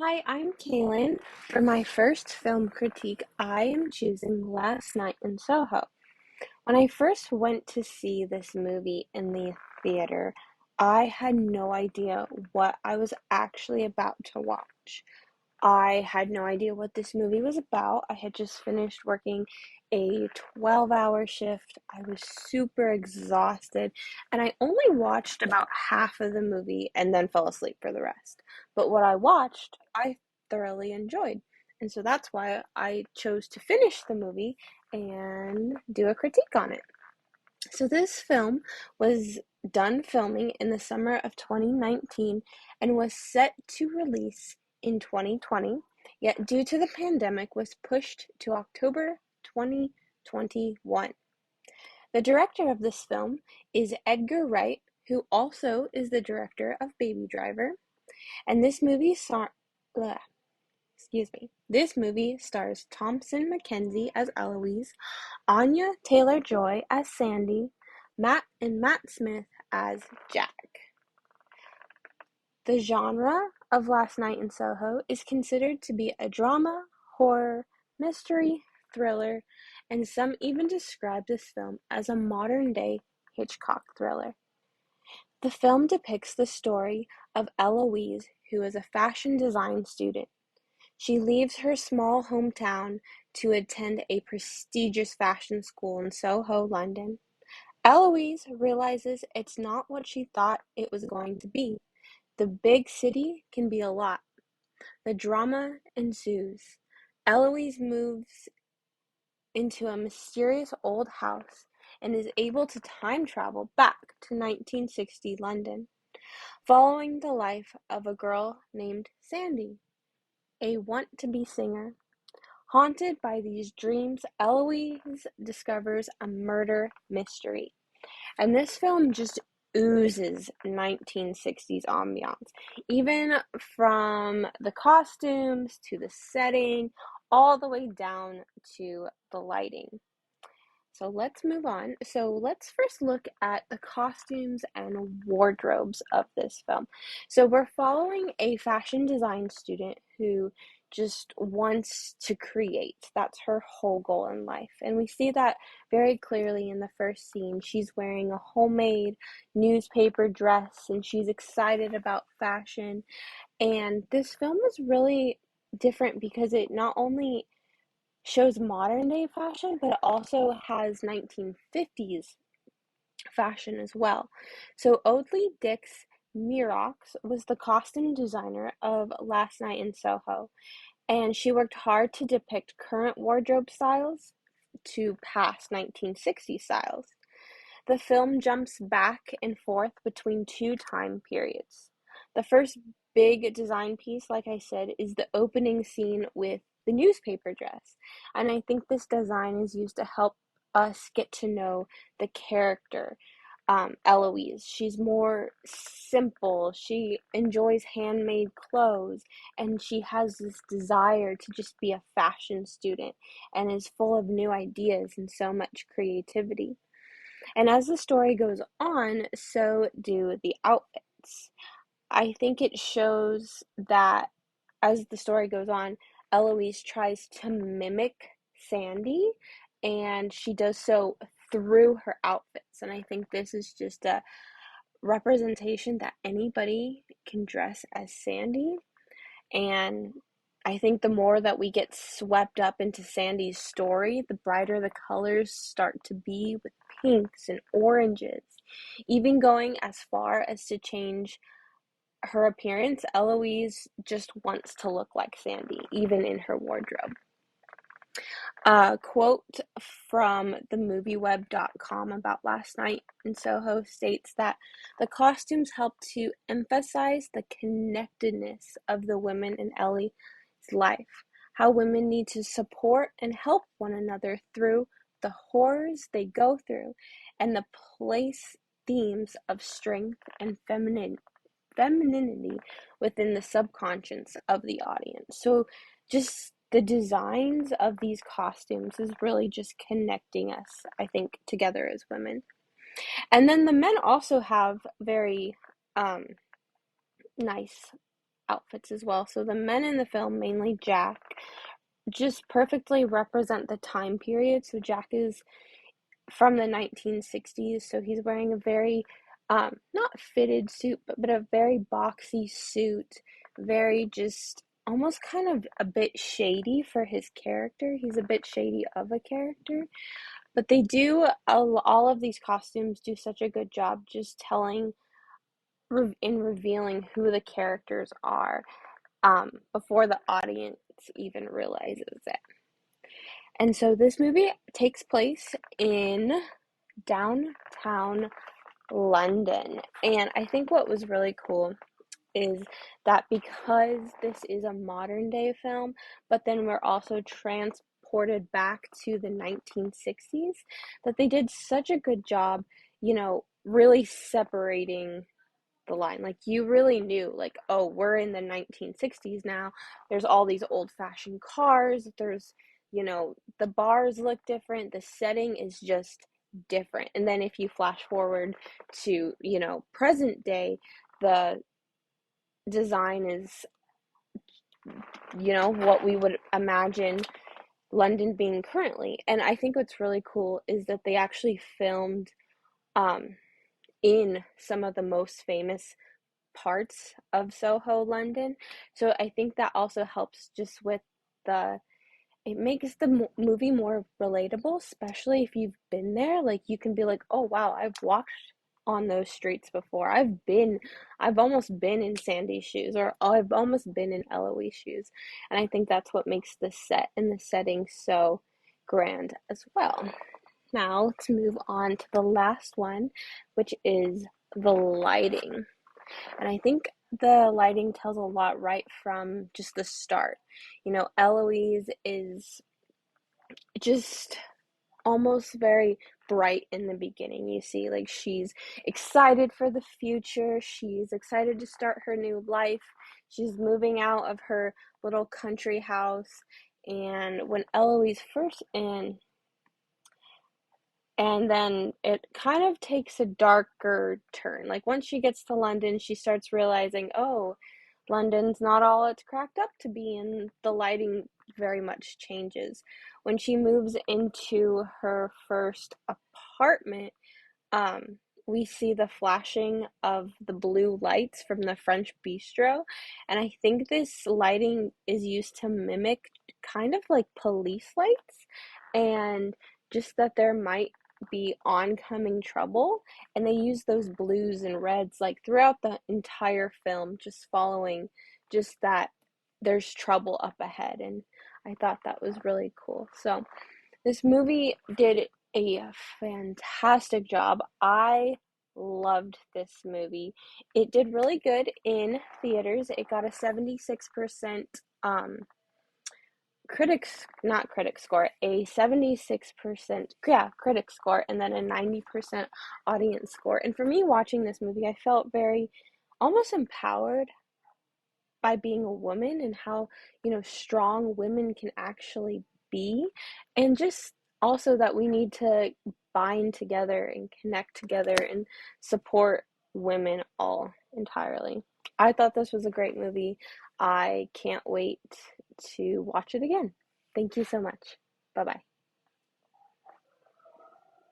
Hi, I'm Kaylin. For my first film critique, I am choosing Last Night in Soho. When I first went to see this movie in the theater, I had no idea what I was actually about to watch. I had no idea what this movie was about. I had just finished working a 12-hour shift. I was super exhausted, and I only watched about half of the movie and then fell asleep for the rest. But what I watched, I thoroughly enjoyed. And so that's why I chose to finish the movie and do a critique on it. So this film was done filming in the summer of 2019 and was set to release in 2020, yet due to the pandemic was pushed to October 2021. The director of this film is Edgar Wright, who also is the director of Baby Driver, and This movie stars Thompson McKenzie as Eloise, Anya Taylor-Joy as Sandy, Matt Smith as Jack. The genre of Last Night in Soho is considered to be a drama, horror, mystery, thriller, and some even describe this film as a modern-day Hitchcock thriller. The film depicts the story of Eloise, who is a fashion design student. She leaves her small hometown to attend a prestigious fashion school in Soho, London. Eloise realizes it's not what she thought it was going to be. The big city can be a lot. The drama ensues. Eloise moves into a mysterious old house and is able to time travel back to 1960 London, following the life of a girl named Sandy, a want-to-be singer. Haunted by these dreams, Eloise discovers a murder mystery. And this film just oozes 1960s ambiance, even from the costumes to the setting, all the way down to the lighting. So let's move on. So let's first look at the costumes and wardrobes of this film. So we're following a fashion design student who just wants to create. That's her whole goal in life. And we see that very clearly in the first scene. She's wearing a homemade newspaper dress and she's excited about fashion. And this film is really different because it not only shows modern day fashion, but it also has 1950s fashion as well. So Audley Dix Mirox was the costume designer of Last Night in Soho, and she worked hard to depict current wardrobe styles to past 1960s styles. The film jumps back and forth between two time periods. The first big design piece, like I said, is the opening scene with the newspaper dress. And I think this design is used to help us get to know the character, Eloise. She's more simple. She enjoys handmade clothes, and she has this desire to just be a fashion student and is full of new ideas and so much creativity. And as the story goes on, so do the outfits. I think it shows that as the story goes on, Eloise tries to mimic Sandy, and she does so through her outfits. And I think this is just a representation that anybody can dress as Sandy. And I think the more that we get swept up into Sandy's story, the brighter the colors start to be with pinks and oranges. Even going as far as to change her appearance, Eloise just wants to look like Sandy, even in her wardrobe. A quote from the movieweb.com about Last Night in Soho states that the costumes help to emphasize the connectedness of the women in Ellie's life, how women need to support and help one another through the horrors they go through, and the place themes of strength and femininity within the subconscious of the audience. So just the designs of these costumes is really just connecting us, I think, together as women. And then the men also have very nice outfits as well. So the men in the film, mainly Jack, just perfectly represent the time period. So Jack is from the 1960s, so he's wearing a very not fitted suit, but a very boxy suit, very just almost kind of a bit shady for his character. He's a bit shady of a character, but they do all of these costumes do such a good job just telling in revealing who the characters are before the audience even realizes it. And so this movie takes place in downtown London. And I think what was really cool is that because this is a modern day film, but then we're also transported back to the 1960s, that they did such a good job, really separating the line. Like you really knew, like, oh, we're in the 1960s now. There's all these old-fashioned cars. The bars look different. The setting is just different. And then if you flash forward to, present day, the design is, what we would imagine London being currently. And I think what's really cool is that they actually filmed in some of the most famous parts of Soho, London. So I think that also helps just with it makes the movie more relatable, especially if you've been there. Like you can be like, oh wow, I've walked on those streets before. I've almost been in Sandy's shoes, or I've almost been in Eloise's shoes. And I think that's what makes the set and the setting so grand as well. Now let's move on to the last one, which is the lighting. And I think the lighting tells a lot right from just the start. Eloise is just almost very bright in the beginning. You see, like, she's excited for the future. She's excited to start her new life. She's moving out of her little country house. And when Eloise first and then it kind of takes a darker turn. Like once she gets to London, she starts realizing, oh, London's not all it's cracked up to be, and the lighting very much changes. When she moves into her first apartment, we see the flashing of the blue lights from the French bistro, and I think this lighting is used to mimic kind of like police lights, and just that there might be oncoming trouble, and they use those blues and reds like throughout the entire film, just following just that there's trouble up ahead. And I thought that was really cool. So this movie did a fantastic job. I loved this movie. It did really good in theaters. It got a 76% not critic score, a 76%, yeah, critic score, and then a 90% audience score. And for me watching this movie, I felt very almost empowered by being a woman, and how, strong women can actually be, and just also that we need to bind together and connect together and support women all entirely. I thought this was a great movie. I can't wait to watch it again. Thank you so much. Bye bye.